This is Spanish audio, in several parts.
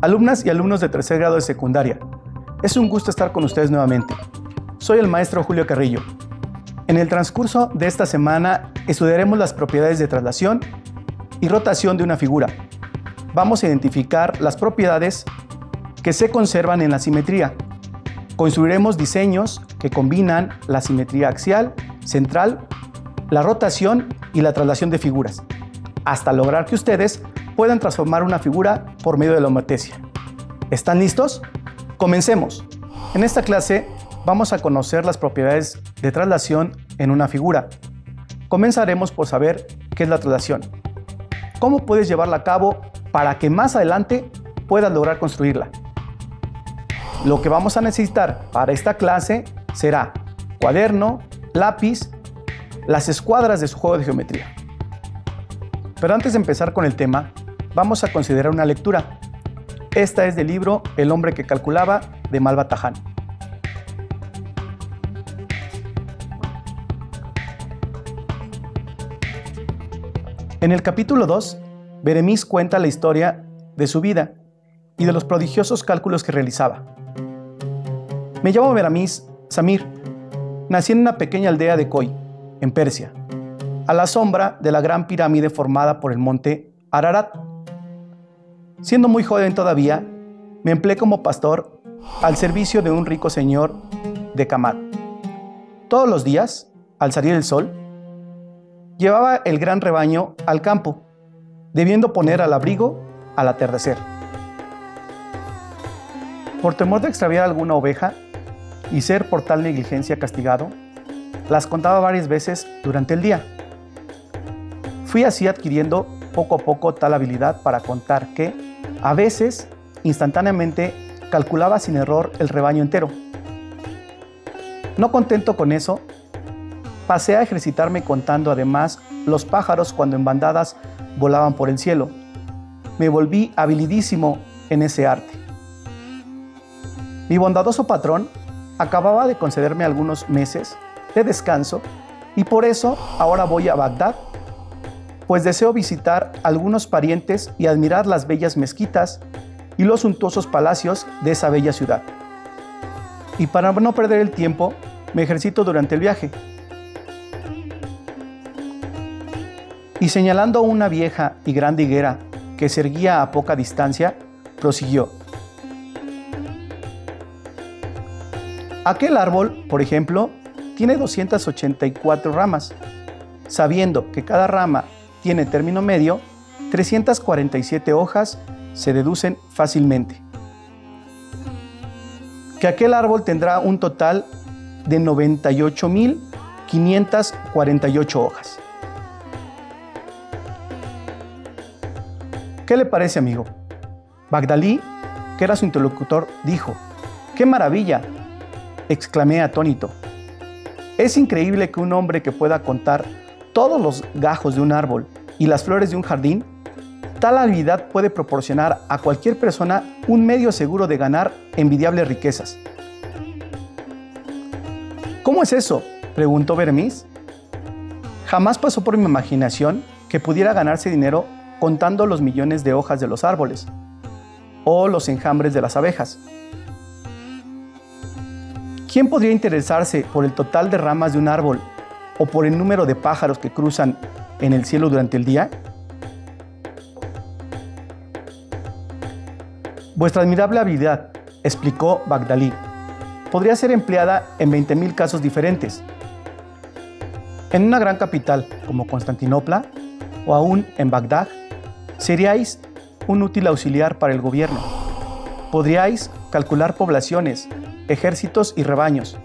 Alumnas y alumnos de tercer grado de secundaria, es un gusto estar con ustedes nuevamente. Soy el maestro Julio Carrillo. En el transcurso de esta semana estudiaremos las propiedades de traslación y rotación de una figura. Vamos a identificar las propiedades que se conservan en la simetría. Construiremos diseños que combinan la simetría axial, central, la rotación y la traslación de figuras, hasta lograr que ustedes puedan transformar una figura por medio de la homeostasia. ¿Están listos? Comencemos. En esta clase vamos a conocer las propiedades de traslación en una figura. Comenzaremos por saber qué es la traslación. ¿Cómo puedes llevarla a cabo para que más adelante puedas lograr construirla? Lo que vamos a necesitar para esta clase será cuaderno, lápiz, las escuadras de su juego de geometría. Pero antes de empezar con el tema, vamos a considerar una lectura. Esta es del libro El hombre que calculaba, de Malva Taján. En el capítulo 2, Beremiz cuenta la historia de su vida y de los prodigiosos cálculos que realizaba. Me llamo Beremiz Samir. Nací en una pequeña aldea de Koi, en Persia, a la sombra de la gran pirámide formada por el monte Ararat. Siendo muy joven todavía, me empleé como pastor al servicio de un rico señor de Kamat. Todos los días, al salir el sol, llevaba el gran rebaño al campo, debiendo poner al abrigo al atardecer. Por temor de extraviar alguna oveja y ser por tal negligencia castigado, las contaba varias veces durante el día. Fui así adquiriendo poco a poco tal habilidad para contar que, a veces, instantáneamente, calculaba sin error el rebaño entero. No contento con eso, pasé a ejercitarme contando además los pájaros cuando en bandadas volaban por el cielo. Me volví habilidísimo en ese arte. Mi bondadoso patrón acababa de concederme algunos meses de descanso y por eso ahora voy a Bagdad, pues deseo visitar algunos parientes y admirar las bellas mezquitas y los suntuosos palacios de esa bella ciudad. Y para no perder el tiempo, me ejercito durante el viaje. Y señalando una vieja y grande higuera que se erguía a poca distancia, prosiguió. Aquel árbol, por ejemplo, tiene 284 ramas. Sabiendo que cada rama tiene término medio, 347 hojas se deducen fácilmente. Que aquel árbol tendrá un total de 98.548 hojas. ¿Qué le parece, amigo? Bagdalí, que era su interlocutor, dijo: ¡qué maravilla!, exclamé atónito. Es increíble que un hombre que pueda contar todos los gajos de un árbol y las flores de un jardín, tal habilidad puede proporcionar a cualquier persona un medio seguro de ganar envidiables riquezas. ¿Cómo es eso?, preguntó Beremiz. Jamás pasó por mi imaginación que pudiera ganarse dinero contando los millones de hojas de los árboles o los enjambres de las abejas. ¿Quién podría interesarse por el total de ramas de un árbol o por el número de pájaros que cruzan en el cielo durante el día? Vuestra admirable habilidad, explicó Bagdalí, podría ser empleada en 20.000 casos diferentes. En una gran capital como Constantinopla o aún en Bagdad, seríais un útil auxiliar para el gobierno. Podríais calcular poblaciones, ejércitos y rebaños.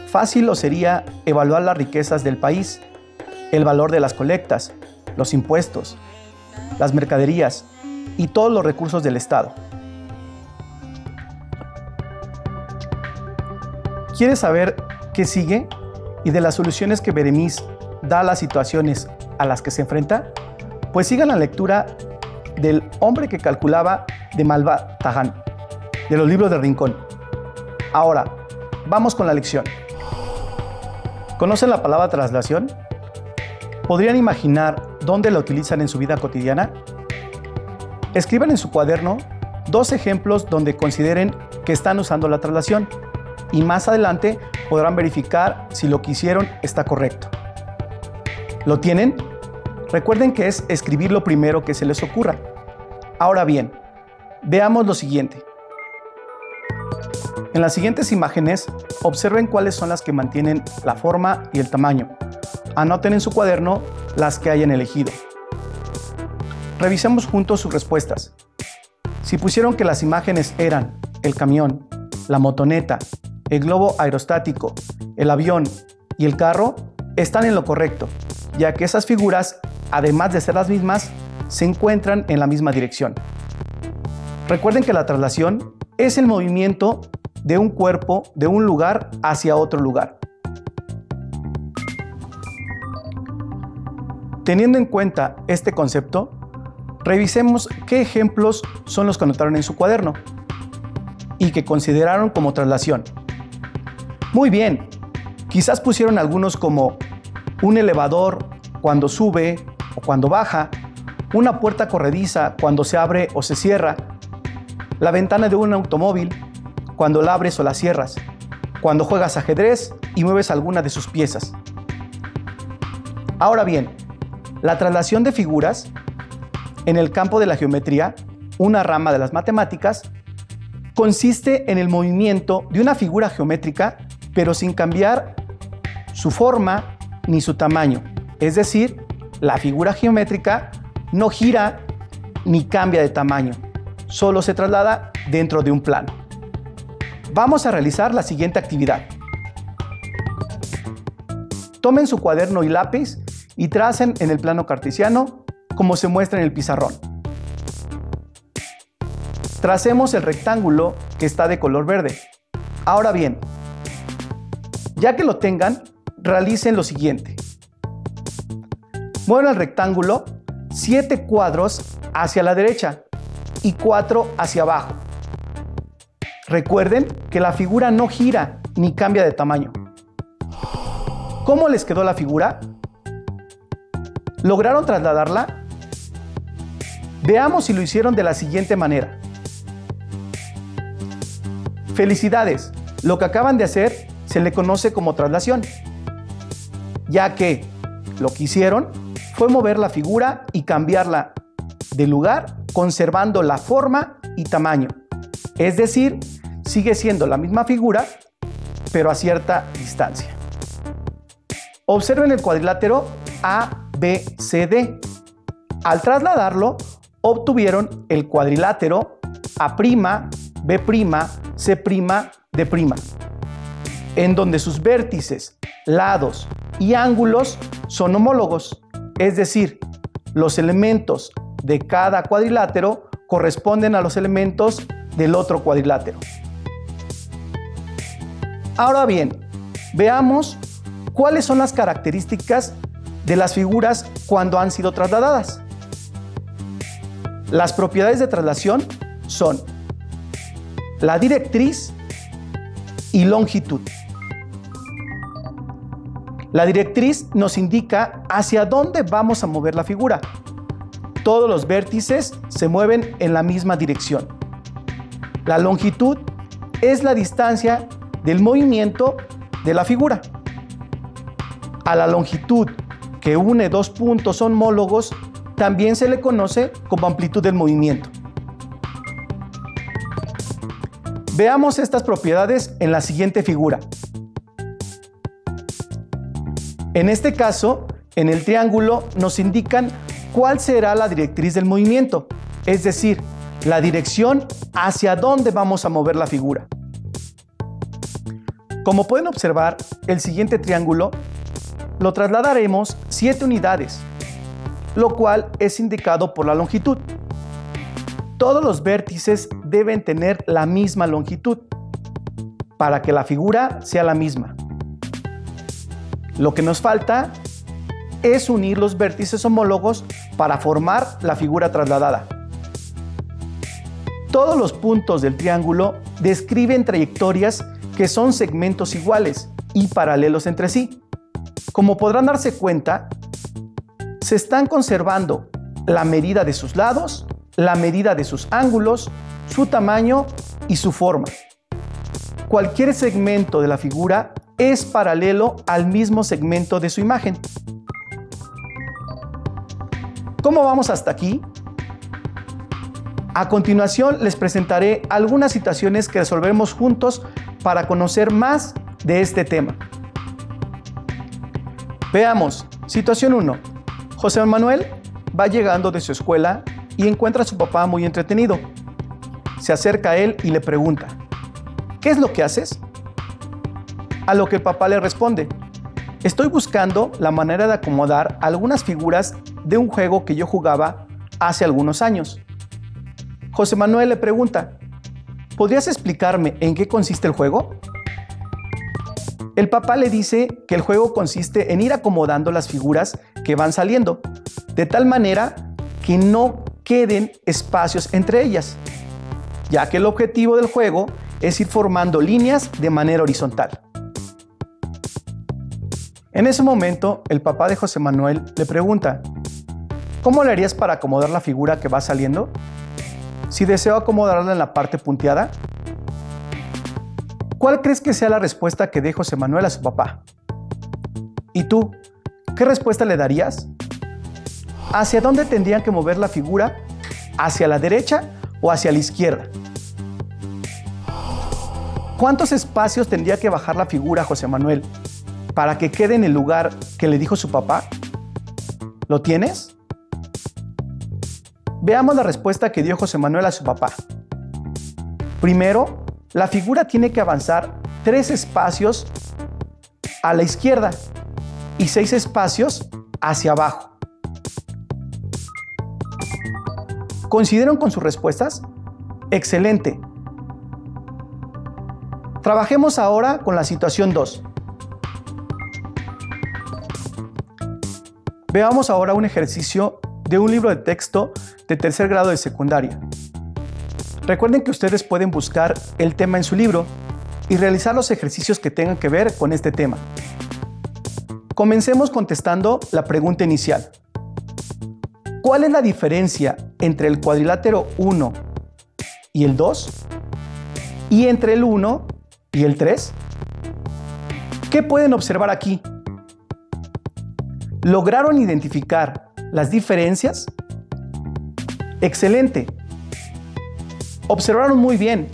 Fácil os sería evaluar las riquezas del país, el valor de las colectas, los impuestos, las mercaderías y todos los recursos del Estado. ¿Quieres saber qué sigue y de las soluciones que Beremiz da a las situaciones a las que se enfrenta? Pues sigan la lectura del hombre que calculaba, de Malva Taján, de los libros del Rincón. Ahora, vamos con la lección. ¿Conocen la palabra traslación? ¿Podrían imaginar dónde la utilizan en su vida cotidiana? Escriban en su cuaderno dos ejemplos donde consideren que están usando la traslación y más adelante podrán verificar si lo que hicieron está correcto. ¿Lo tienen? Recuerden que es escribir lo primero que se les ocurra. Ahora bien, veamos lo siguiente. En las siguientes imágenes, observen cuáles son las que mantienen la forma y el tamaño. Anoten en su cuaderno las que hayan elegido. Revisemos juntos sus respuestas. Si pusieron que las imágenes eran el camión, la motoneta, el globo aerostático, el avión y el carro, están en lo correcto, ya que esas figuras, además de ser las mismas, se encuentran en la misma dirección. Recuerden que la traslación es el movimiento de un cuerpo de un lugar hacia otro lugar. Teniendo en cuenta este concepto, revisemos qué ejemplos son los que anotaron en su cuaderno y que consideraron como traslación. Muy bien, quizás pusieron algunos como un elevador cuando sube o cuando baja, una puerta corrediza cuando se abre o se cierra, la ventana de un automóvil cuando la abres o la cierras, cuando juegas ajedrez y mueves alguna de sus piezas. Ahora bien, la traslación de figuras en el campo de la geometría, una rama de las matemáticas, consiste en el movimiento de una figura geométrica, pero sin cambiar su forma ni su tamaño. Es decir, la figura geométrica no gira ni cambia de tamaño, solo se traslada dentro de un plano. Vamos a realizar la siguiente actividad. Tomen su cuaderno y lápiz y tracen en el plano cartesiano como se muestra en el pizarrón. Tracemos el rectángulo que está de color verde. Ahora bien, ya que lo tengan, realicen lo siguiente. Muevan el rectángulo 7 cuadros hacia la derecha y 4 hacia abajo. Recuerden que la figura no gira ni cambia de tamaño. ¿Cómo les quedó la figura? ¿Lograron trasladarla? Veamos si lo hicieron de la siguiente manera. Felicidades, lo que acaban de hacer se le conoce como traslación, ya que lo que hicieron fue mover la figura y cambiarla de lugar conservando la forma y tamaño. Es decir, sigue siendo la misma figura, pero a cierta distancia. Observen el cuadrilátero ABCD. Al trasladarlo, obtuvieron el cuadrilátero A', B', C', D', en donde sus vértices, lados y ángulos son homólogos, es decir, los elementos de cada cuadrilátero corresponden a los elementos del otro cuadrilátero. Ahora bien, veamos cuáles son las características de las figuras cuando han sido trasladadas. Las propiedades de traslación son la directriz y longitud. La directriz nos indica hacia dónde vamos a mover la figura. Todos los vértices se mueven en la misma dirección. La longitud es la distancia del movimiento de la figura. A la longitud que une dos puntos homólogos también se le conoce como amplitud del movimiento. Veamos estas propiedades en la siguiente figura. En este caso, en el triángulo nos indican cuál será la directriz del movimiento, es decir, la dirección hacia dónde vamos a mover la figura. Como pueden observar, el siguiente triángulo lo trasladaremos 7 unidades, lo cual es indicado por la longitud. Todos los vértices deben tener la misma longitud para que la figura sea la misma. Lo que nos falta es unir los vértices homólogos para formar la figura trasladada. Todos los puntos del triángulo describen trayectorias que son segmentos iguales y paralelos entre sí. Como podrán darse cuenta, se están conservando la medida de sus lados la medida de sus ángulos, su tamaño y su forma. Cualquier segmento de la figura es paralelo al mismo segmento de su imagen. ¿Cómo vamos hasta aquí? A continuación les presentaré algunas situaciones que resolvemos juntos para conocer más de este tema. Veamos, situación 1. José Manuel va llegando de su escuela y encuentra a su papá muy entretenido. Se acerca a él y le pregunta: ¿qué es lo que haces? A lo que el papá le responde: estoy buscando la manera de acomodar algunas figuras de un juego que yo jugaba hace algunos años. José Manuel le pregunta: ¿podrías explicarme en qué consiste el juego? El papá le dice que el juego consiste en ir acomodando las figuras que van saliendo, de tal manera que no queden espacios entre ellas, ya que el objetivo del juego es ir formando líneas de manera horizontal. En ese momento, el papá de José Manuel le pregunta: ¿cómo le harías para acomodar la figura que va saliendo? Si deseo acomodarla en la parte punteada. ¿Cuál crees que sea la respuesta que dé José Manuel a su papá? ¿Y tú, qué respuesta le darías? ¿Hacia dónde tendrían que mover la figura? ¿Hacia la derecha o hacia la izquierda? ¿Cuántos espacios tendría que bajar la figura José Manuel para que quede en el lugar que le dijo su papá? ¿Lo tienes? Veamos la respuesta que dio José Manuel a su papá. Primero, la figura tiene que avanzar 3 espacios a la izquierda y 6 espacios hacia abajo. ¿Coincidieron con sus respuestas? ¡Excelente! Trabajemos ahora con la situación 2. Veamos ahora un ejercicio de un libro de texto de tercer grado de secundaria. Recuerden que ustedes pueden buscar el tema en su libro y realizar los ejercicios que tengan que ver con este tema. Comencemos contestando la pregunta inicial. ¿Cuál es la diferencia entre el cuadrilátero 1 y el 2? ¿Y entre el 1 y el 3? ¿Qué pueden observar aquí? ¿Lograron identificar las diferencias? ¡Excelente! Observaron muy bien.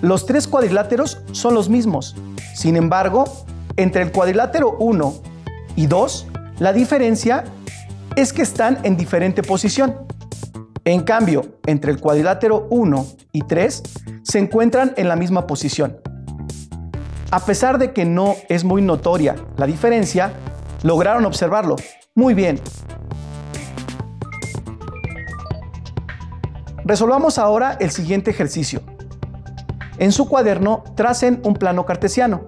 Los 3 cuadriláteros son los mismos. Sin embargo, entre el cuadrilátero 1 y 2, la diferencia es que están en diferente posición. En cambio, entre el cuadrilátero 1 y 3 se encuentran en la misma posición. A pesar de que no es muy notoria la diferencia, lograron observarlo. Muy bien. Resolvamos ahora el siguiente ejercicio. En su cuaderno tracen un plano cartesiano,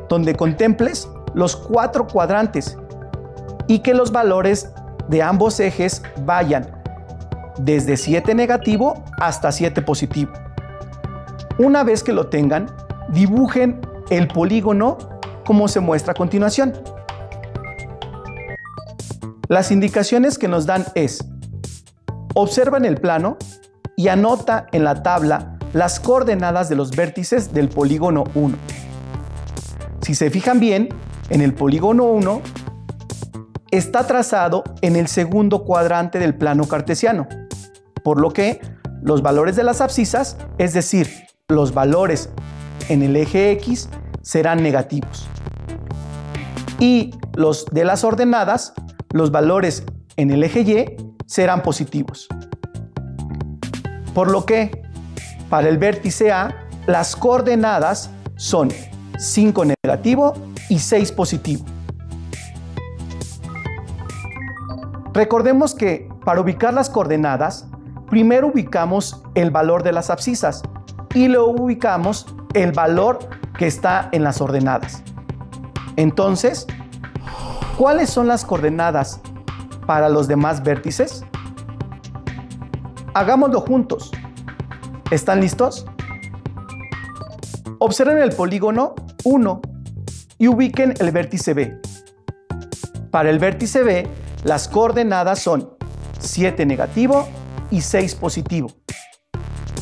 donde contemples los 4 cuadrantes y que los valores de ambos ejes vayan desde 7 negativo hasta 7 positivo. Una vez que lo tengan, dibujen el polígono como se muestra a continuación. Las indicaciones que nos dan es: observa en el plano y anota en la tabla las coordenadas de los vértices del polígono 1. Si se fijan bien, en el polígono 1 está trazado en el segundo cuadrante del plano cartesiano, por lo que los valores de las abscisas, es decir, los valores en el eje X, serán negativos. Y los de las ordenadas, los valores en el eje Y, serán positivos. Por lo que, para el vértice A, las coordenadas son 5 negativo y 6 positivo. Recordemos que para ubicar las coordenadas, primero ubicamos el valor de las abscisas y luego ubicamos el valor que está en las ordenadas. Entonces, ¿cuáles son las coordenadas para los demás vértices? Hagámoslo juntos. ¿Están listos? Observen el polígono 1 y ubiquen el vértice B. Para el vértice B, las coordenadas son 7 negativo y 6 positivo.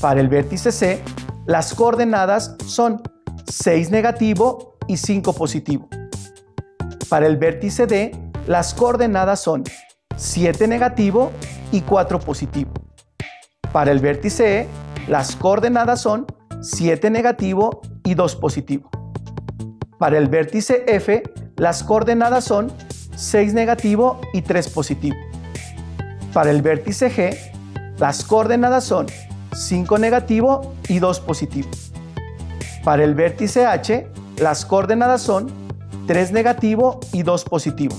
Para el vértice C, las coordenadas son 6 negativo y 5 positivo. Para el vértice D, las coordenadas son 7 negativo y 4 positivo. Para el vértice E, las coordenadas son 7 negativo y 2 positivo. Para el vértice F, las coordenadas son 6 negativo y 3 positivo. Para el vértice G, las coordenadas son 5 negativo y 2 positivo. Para el vértice H, las coordenadas son 3 negativo y 2 positivo.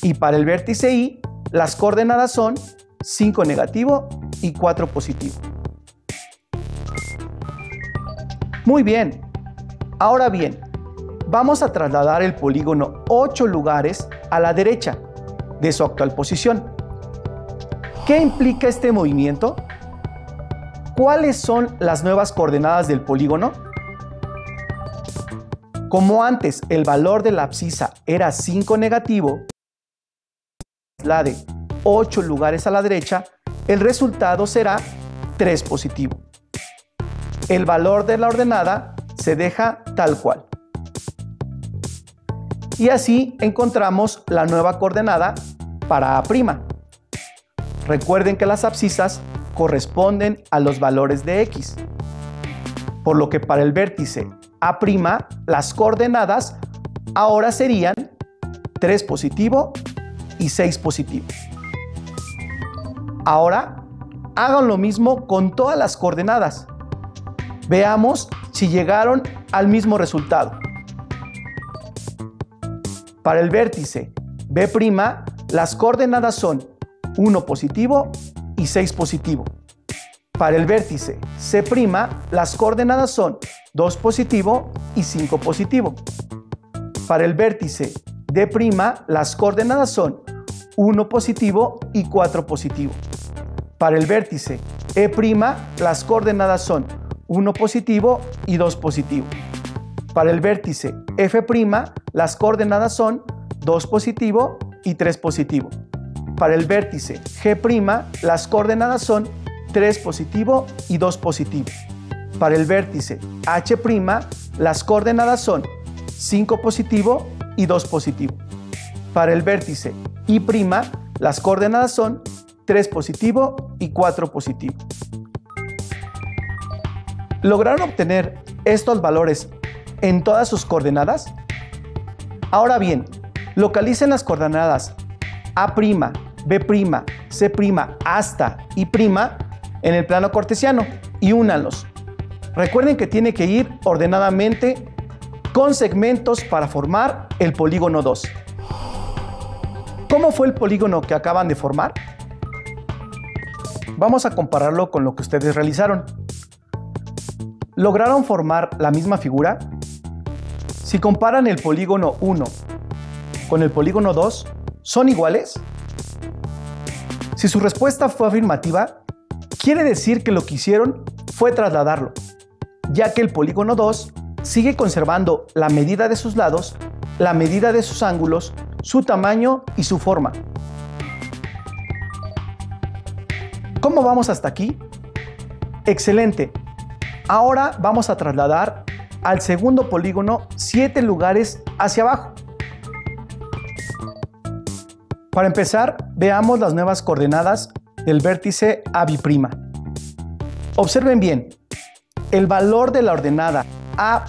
Y para el vértice I, las coordenadas son 5 negativo y 4 positivo. Muy bien. Ahora bien, vamos a trasladar el polígono 8 lugares a la derecha de su actual posición. ¿Qué implica este movimiento? ¿Cuáles son las nuevas coordenadas del polígono? Como antes el valor de la abscisa era 5 negativo, la de 8 lugares a la derecha, el resultado será 3 positivo. El valor de la ordenada se deja tal cual. Y así encontramos la nueva coordenada para A'. Recuerden que las abscisas corresponden a los valores de X, por lo que para el vértice A', las coordenadas ahora serían 3 positivo y 6 positivo. Ahora hagan lo mismo con todas las coordenadas. Veamos si llegaron al mismo resultado. Para el vértice B', las coordenadas son 1 positivo y 6 positivo. Para el vértice C', las coordenadas son 2 positivo y 5 positivo. Para el vértice D', las coordenadas son 1 positivo y 4 positivo. Para el vértice E', las coordenadas son 1 positivo y 2 positivo. Para el vértice F', las coordenadas son 2 positivo y 3 positivo. Para el vértice G', las coordenadas son 3 positivo y 2 positivo. Para el vértice H', las coordenadas son 5 positivo y 2 positivo. Para el vértice I', las coordenadas son 3 positivo y 4 positivo. ¿Lograron obtener estos valores en todas sus coordenadas? Ahora bien, localicen las coordenadas A', B', C' hasta I' en el plano cartesiano y únanlos. Recuerden que tiene que ir ordenadamente con segmentos para formar el polígono 2. ¿Cómo fue el polígono que acaban de formar? Vamos a compararlo con lo que ustedes realizaron. ¿Lograron formar la misma figura? Si comparan el polígono 1 con el polígono 2, ¿son iguales? Si su respuesta fue afirmativa, quiere decir que lo que hicieron fue trasladarlo, ya que el polígono 2 sigue conservando la medida de sus lados, la medida de sus ángulos, su tamaño y su forma. ¿Cómo vamos hasta aquí? ¡Excelente! Ahora vamos a trasladar al segundo polígono 7 lugares hacia abajo. Para empezar, veamos las nuevas coordenadas del vértice AB'. Observen bien, el valor de la ordenada A'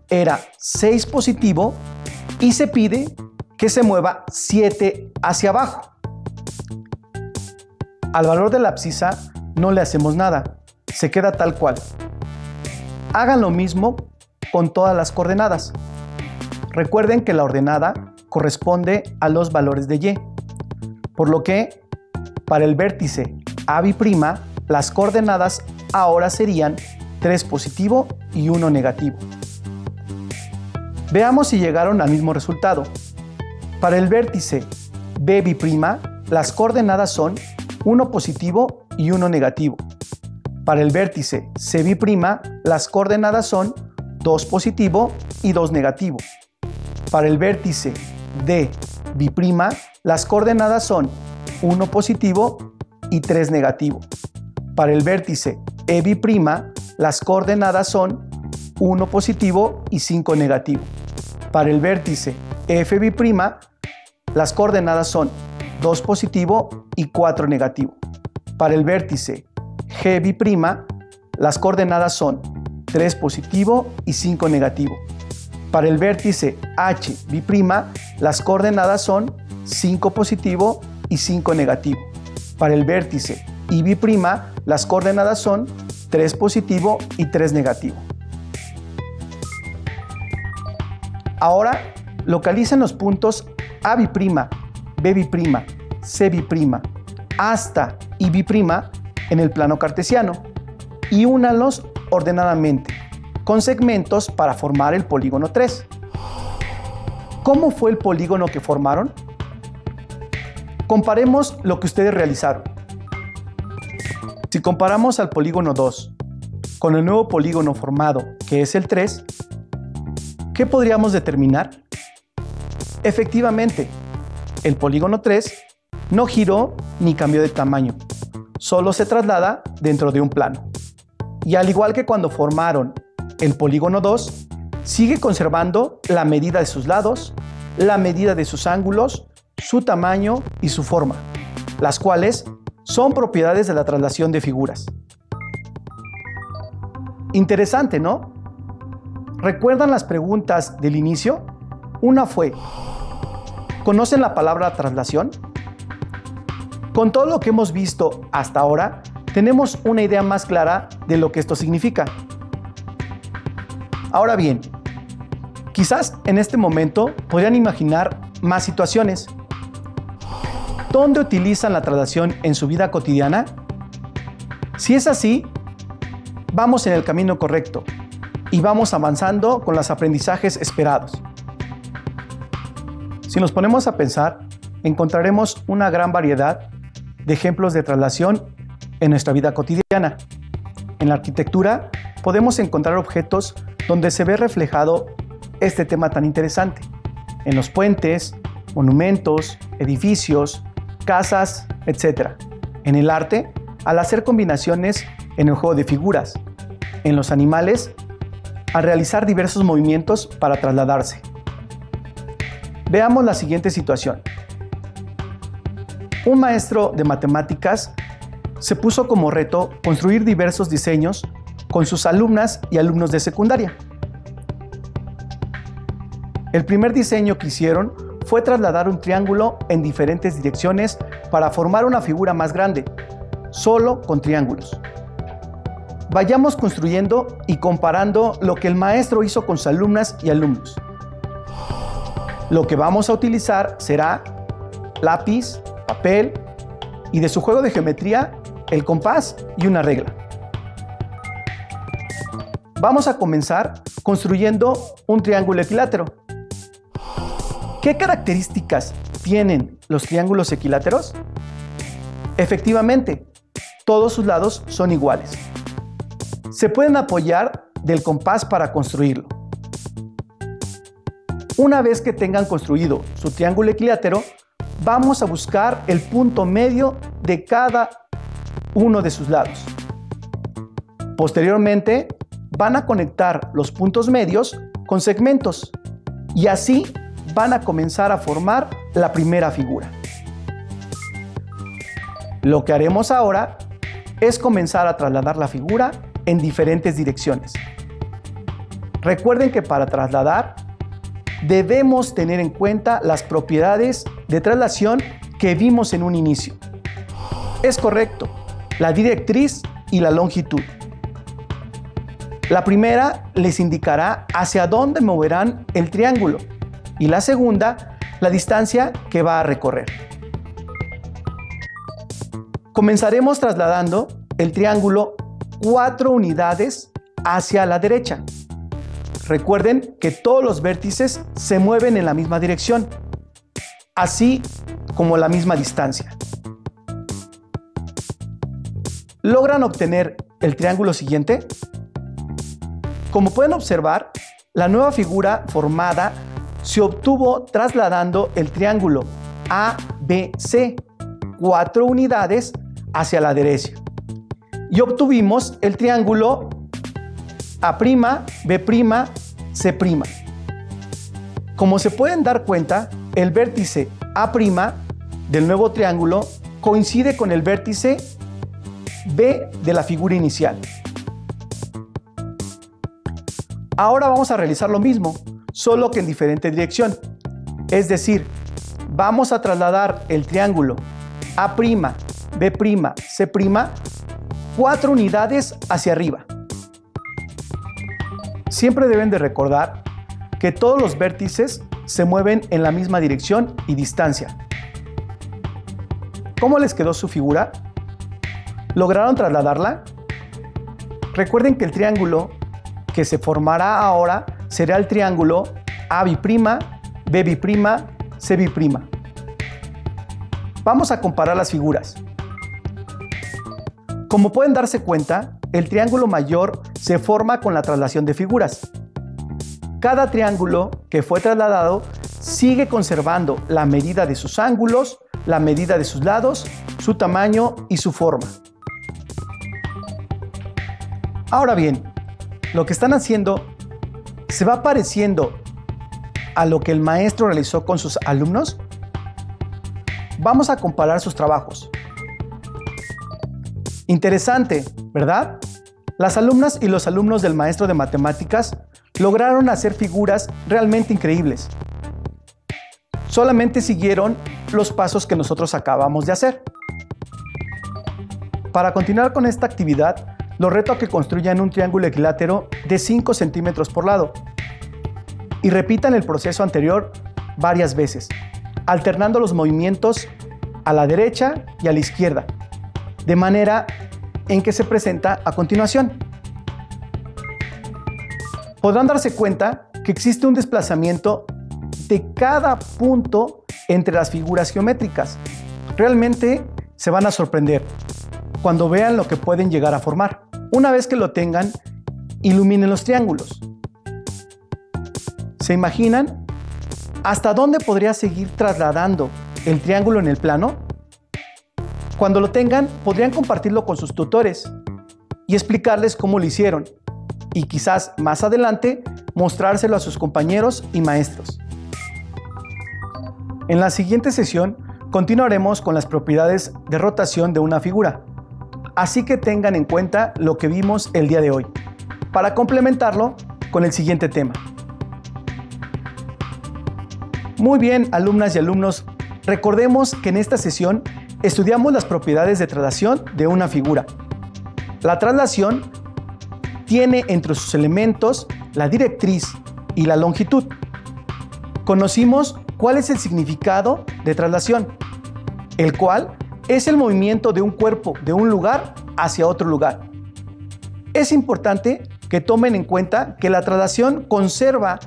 era 6 positivo y se pide que se mueva 7 hacia abajo. Al valor de la abscisa no le hacemos nada, se queda tal cual. Hagan lo mismo con todas las coordenadas. Recuerden que la ordenada corresponde a los valores de Y, por lo que para el vértice AB', las coordenadas ahora serían 3 positivo y 1 negativo. Veamos si llegaron al mismo resultado. Para el vértice BB', las coordenadas son 1 positivo y 1 negativo. Para el vértice CB', las coordenadas son 2 positivo y 2 negativo. Para el vértice DB', las coordenadas son 1 positivo y 3 negativo. Para el vértice E'B', las coordenadas son 1 positivo y 5 negativo. Para el vértice F'B', las coordenadas son 2 positivo y 4 negativo. Para el vértice G'B', las coordenadas son 3 positivo y 5 negativo. Para el vértice H'B', las coordenadas son 5 positivo y 5 negativo. Para el vértice I'B', las coordenadas son 3 positivo y 3 negativo. Ahora localicen los puntos A'B', B'B', C'B' hasta I'B' en el plano cartesiano y únanlos ordenadamente con segmentos para formar el polígono 3. ¿Cómo fue el polígono que formaron? Comparemos lo que ustedes realizaron. Si comparamos al polígono 2 con el nuevo polígono formado, que es el 3, ¿qué podríamos determinar? Efectivamente, el polígono 3 no giró ni cambió de tamaño, solo se traslada dentro de un plano. Y al igual que cuando formaron el polígono 2, sigue conservando la medida de sus lados, la medida de sus ángulos, su tamaño y su forma, las cuales son propiedades de la traslación de figuras. Interesante, ¿no? ¿Recuerdan las preguntas del inicio? Una fue, ¿conocen la palabra traslación? Con todo lo que hemos visto hasta ahora, tenemos una idea más clara de lo que esto significa. Ahora bien, quizás en este momento podrían imaginar más situaciones. ¿Dónde utilizan la traslación en su vida cotidiana? Si es así, vamos en el camino correcto y vamos avanzando con los aprendizajes esperados. Si nos ponemos a pensar, encontraremos una gran variedad de ejemplos de traslación en nuestra vida cotidiana. En la arquitectura podemos encontrar objetos donde se ve reflejado este tema tan interesante. En los puentes, monumentos, edificios, casas, etc. En el arte, al hacer combinaciones en el juego de figuras. En los animales, al realizar diversos movimientos para trasladarse. Veamos la siguiente situación. Un maestro de matemáticas se puso como reto construir diversos diseños con sus alumnas y alumnos de secundaria. El primer diseño que hicieron fue trasladar un triángulo en diferentes direcciones para formar una figura más grande, solo con triángulos. Vayamos construyendo y comparando lo que el maestro hizo con sus alumnas y alumnos. Lo que vamos a utilizar será lápiz, papel y de su juego de geometría, el compás y una regla. Vamos a comenzar construyendo un triángulo equilátero. ¿Qué características tienen los triángulos equiláteros? Efectivamente, todos sus lados son iguales. Se pueden apoyar del compás para construirlo. Una vez que tengan construido su triángulo equilátero, vamos a buscar el punto medio de cada uno de sus lados. Posteriormente, van a conectar los puntos medios con segmentos y así van a comenzar a formar la primera figura. Lo que haremos ahora es comenzar a trasladar la figura en diferentes direcciones. Recuerden que para trasladar debemos tener en cuenta las propiedades de traslación que vimos en un inicio. Es correcto, la directriz y la longitud. La primera les indicará hacia dónde moverán el triángulo y la segunda, la distancia que va a recorrer. Comenzaremos trasladando el triángulo 4 unidades hacia la derecha. Recuerden que todos los vértices se mueven en la misma dirección, así como la misma distancia. ¿Logran obtener el triángulo siguiente? Como pueden observar, la nueva figura formada se obtuvo trasladando el triángulo ABC 4 unidades hacia la derecha. Y obtuvimos el triángulo A', B', C'. Como se pueden dar cuenta, el vértice A' del nuevo triángulo coincide con el vértice B de la figura inicial. Ahora vamos a realizar lo mismo, solo que en diferente dirección. Es decir, vamos a trasladar el triángulo A', B', C' 4 unidades hacia arriba. Siempre deben de recordar que todos los vértices se mueven en la misma dirección y distancia. ¿Cómo les quedó su figura? ¿Lograron trasladarla? Recuerden que el triángulo que se formará ahora será el triángulo A', B', C'. Vamos a comparar las figuras. Como pueden darse cuenta, el triángulo mayor se forma con la traslación de figuras. Cada triángulo que fue trasladado sigue conservando la medida de sus ángulos, la medida de sus lados, su tamaño y su forma. Ahora bien, lo que están haciendo se va pareciendo a lo que el maestro realizó con sus alumnos. Vamos a comparar sus trabajos. Interesante, ¿verdad? Las alumnas y los alumnos del maestro de matemáticas lograron hacer figuras realmente increíbles. Solamente siguieron los pasos que nosotros acabamos de hacer. Para continuar con esta actividad, los reto a que construyan un triángulo equilátero de 5 centímetros por lado y repitan el proceso anterior varias veces, alternando los movimientos a la derecha y a la izquierda, de manera en que se presenta a continuación. Podrán darse cuenta que existe un desplazamiento de cada punto entre las figuras geométricas. Realmente se van a sorprender cuando vean lo que pueden llegar a formar. Una vez que lo tengan, iluminen los triángulos. ¿Se imaginan hasta dónde podría seguir trasladando el triángulo en el plano? Cuando lo tengan, podrían compartirlo con sus tutores y explicarles cómo lo hicieron, y quizás más adelante mostrárselo a sus compañeros y maestros. En la siguiente sesión continuaremos con las propiedades de rotación de una figura, así que tengan en cuenta lo que vimos el día de hoy, para complementarlo con el siguiente tema. Muy bien, alumnas y alumnos, recordemos que en esta sesión estudiamos las propiedades de traslación de una figura. La traslación tiene entre sus elementos la directriz y la longitud. Conocimos cuál es el significado de traslación, el cual es el movimiento de un cuerpo de un lugar hacia otro lugar. Es importante que tomen en cuenta que la traslación conserva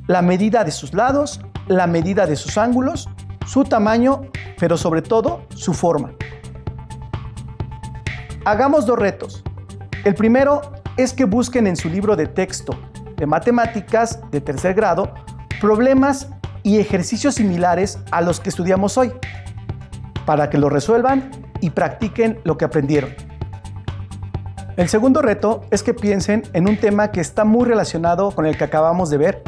la medida de sus lados, la medida de sus ángulos, su tamaño, pero sobre todo su forma. Hagamos dos retos. El primero es que busquen en su libro de texto de matemáticas de tercer grado problemas y ejercicios similares a los que estudiamos hoy, para que lo resuelvan y practiquen lo que aprendieron. El segundo reto es que piensen en un tema que está muy relacionado con el que acabamos de ver.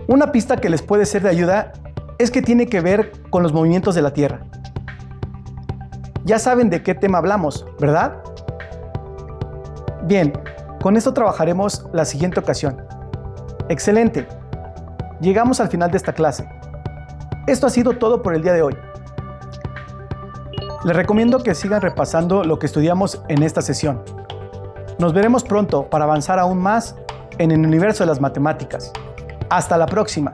Una pista que les puede ser de ayuda es que tiene que ver con los movimientos de la Tierra. Ya saben de qué tema hablamos, ¿verdad? Bien, con esto trabajaremos la siguiente ocasión. ¡Excelente! Llegamos al final de esta clase. Esto ha sido todo por el día de hoy. Les recomiendo que sigan repasando lo que estudiamos en esta sesión. Nos veremos pronto para avanzar aún más en el universo de las matemáticas. ¡Hasta la próxima!